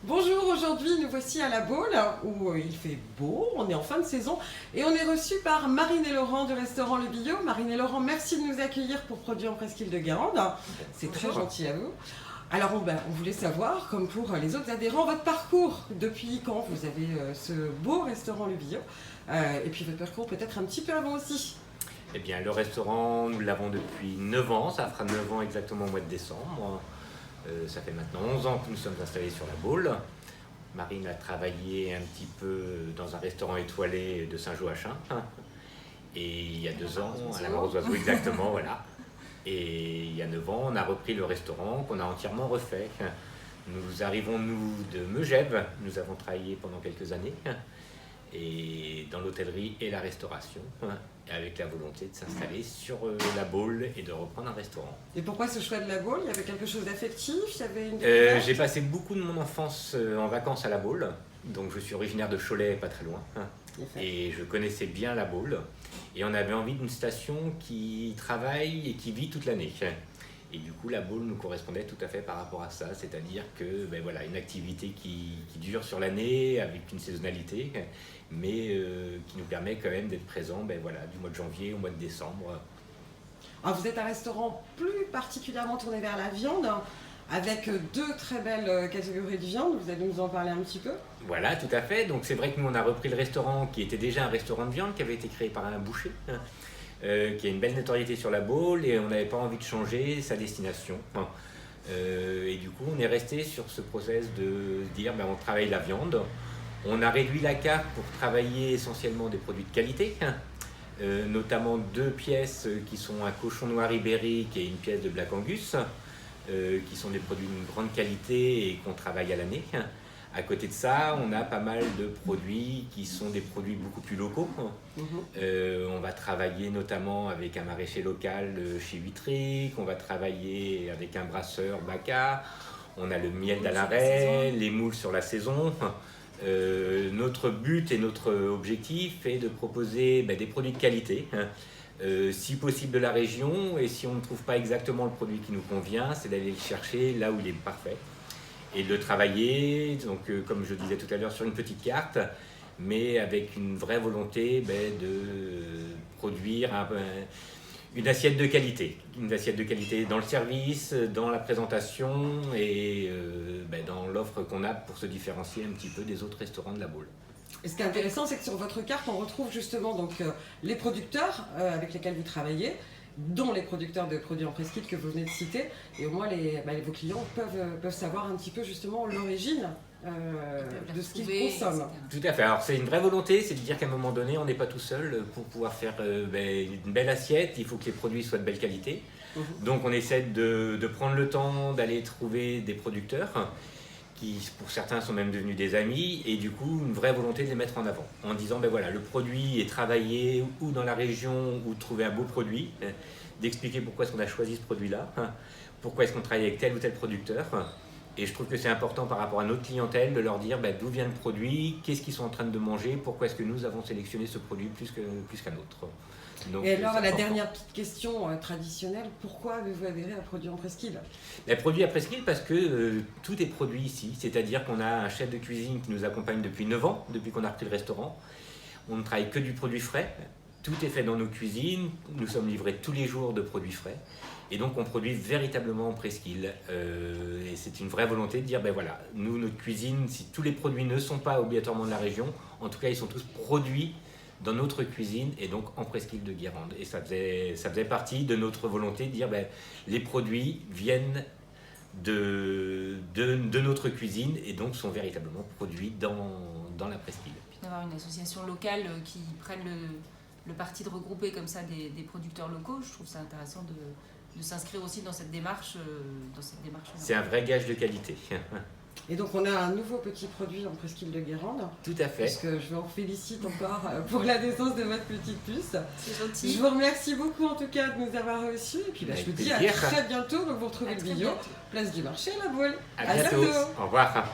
Bonjour, aujourd'hui nous voici à la Baule où il fait beau, on est en fin de saison et on est reçu par Marine et Laurent du restaurant Le Billot. Marine et Laurent, merci de nous accueillir pour Produits en Presqu'île de Guérande. C'est très gentil à vous. Alors on voulait savoir, comme pour les autres adhérents, votre parcours. Depuis quand vous avez ce beau restaurant Le Billot et puis votre parcours peut-être un petit peu avant aussi. Eh bien, le restaurant, nous l'avons depuis 9 ans, ça fera 9 ans exactement au mois de décembre. Ça fait maintenant 11 ans que nous sommes installés sur la Baule. Marine a travaillé un petit peu dans un restaurant étoilé de Saint-Joachim. Et il y a 2 ans, à la Mare aux Oiseaux exactement, voilà. Et il y a 9 ans, on a repris le restaurant qu'on a entièrement refait. Nous arrivons, nous, de Megève. Nous avons travaillé pendant quelques années. Et dans l'hôtellerie et la restauration, avec la volonté de s'installer sur la Baule et de reprendre un restaurant. Et pourquoi ce choix de la Baule? Il y avait quelque chose d'affectif? Il y avait une j'ai passé beaucoup de mon enfance en vacances à la Baule, donc je suis originaire de Cholet, pas très loin, et je connaissais bien la Baule, et on avait envie d'une station qui travaille et qui vit toute l'année. Et du coup, la Baule nous correspondait tout à fait par rapport à ça, c'est-à-dire que voilà, une activité qui dure sur l'année avec une saisonnalité, mais qui nous permet quand même d'être présents voilà, du mois de janvier au mois de décembre. Alors vous êtes un restaurant plus particulièrement tourné vers la viande, avec 2 très belles catégories de viande, vous allez nous en parler un petit peu? Voilà, tout à fait. Donc c'est vrai que nous on a repris le restaurant qui était déjà un restaurant de viande, qui avait été créé par un boucher. Qui a une belle notoriété sur la Baule, et on n'avait pas envie de changer sa destination. Et du coup, on est resté sur ce process de dire on travaille la viande. On a réduit la carte pour travailler essentiellement des produits de qualité, notamment 2 pièces qui sont un cochon noir ibérique et une pièce de Black Angus, qui sont des produits d'une grande qualité et qu'on travaille à l'année. À côté de ça, on a pas mal de produits qui sont des produits beaucoup plus locaux. On va travailler notamment avec un maraîcher local chez Vitry, on va travailler avec un brasseur Baca, on a le miel d'Alaret, les moules sur la saison. Notre but et notre objectif est de proposer des produits de qualité, si possible de la région, et si on ne trouve pas exactement le produit qui nous convient, c'est d'aller le chercher là où il est parfait. Et de le travailler, donc, comme je disais tout à l'heure, sur une petite carte, mais avec une vraie volonté de produire une assiette de qualité. Une assiette de qualité dans le service, dans la présentation et dans l'offre qu'on a pour se différencier un petit peu des autres restaurants de la Baule. Et ce qui est intéressant, c'est que sur votre carte, on retrouve justement donc, les producteurs avec lesquels vous travaillez, dont les producteurs de produits en presqu'île que vous venez de citer, et au moins vos clients peuvent savoir un petit peu justement l'origine de ce qu'ils consomment. Tout à fait, alors c'est une vraie volonté, c'est de dire qu'à un moment donné on n'est pas tout seul pour pouvoir faire une belle assiette, il faut que les produits soient de belle qualité. Donc on essaie de prendre le temps d'aller trouver des producteurs qui pour certains sont même devenus des amis, et du coup une vraie volonté de les mettre en avant, en disant voilà, le produit est travaillé ou dans la région, ou de trouver un beau produit, d'expliquer pourquoi est-ce qu'on a choisi ce produit-là, pourquoi est-ce qu'on travaille avec tel ou tel producteur. Et je trouve que c'est important par rapport à notre clientèle de leur dire d'où vient le produit, qu'est-ce qu'ils sont en train de manger, pourquoi est-ce que nous avons sélectionné ce produit plus qu'un autre. Donc, et alors la dernière petite question traditionnelle, pourquoi avez-vous adhéré à Produits en Presqu'île? Produits à Presqu'île parce que tout est produit ici, c'est-à-dire qu'on a un chef de cuisine qui nous accompagne depuis 9 ans, depuis qu'on a repris le restaurant. On ne travaille que du produit frais, tout est fait dans nos cuisines, nous sommes livrés tous les jours de produits frais. Et donc on produit véritablement en presqu'île, et c'est une vraie volonté de dire voilà, nous, notre cuisine, si tous les produits ne sont pas obligatoirement de la région, en tout cas ils sont tous produits dans notre cuisine et donc en presqu'île de Guérande. Et ça faisait partie de notre volonté de dire les produits viennent de notre cuisine et donc sont véritablement produits dans la presqu'île. Puis d'avoir une association locale qui prenne le parti de regrouper comme ça des producteurs locaux, je trouve ça intéressant de s'inscrire aussi dans cette démarche. C'est un vrai gage de qualité. Et donc on a un nouveau petit produit en presqu'île de Guérande. Tout à fait. Parce que je vous félicite encore pour la naissance de votre petite puce. C'est gentil. Je vous remercie beaucoup en tout cas de nous avoir reçus. Et puis je vous dis à très bientôt. Donc vous retrouvez le Billot, place du marché à la Baule. À bientôt. Au revoir.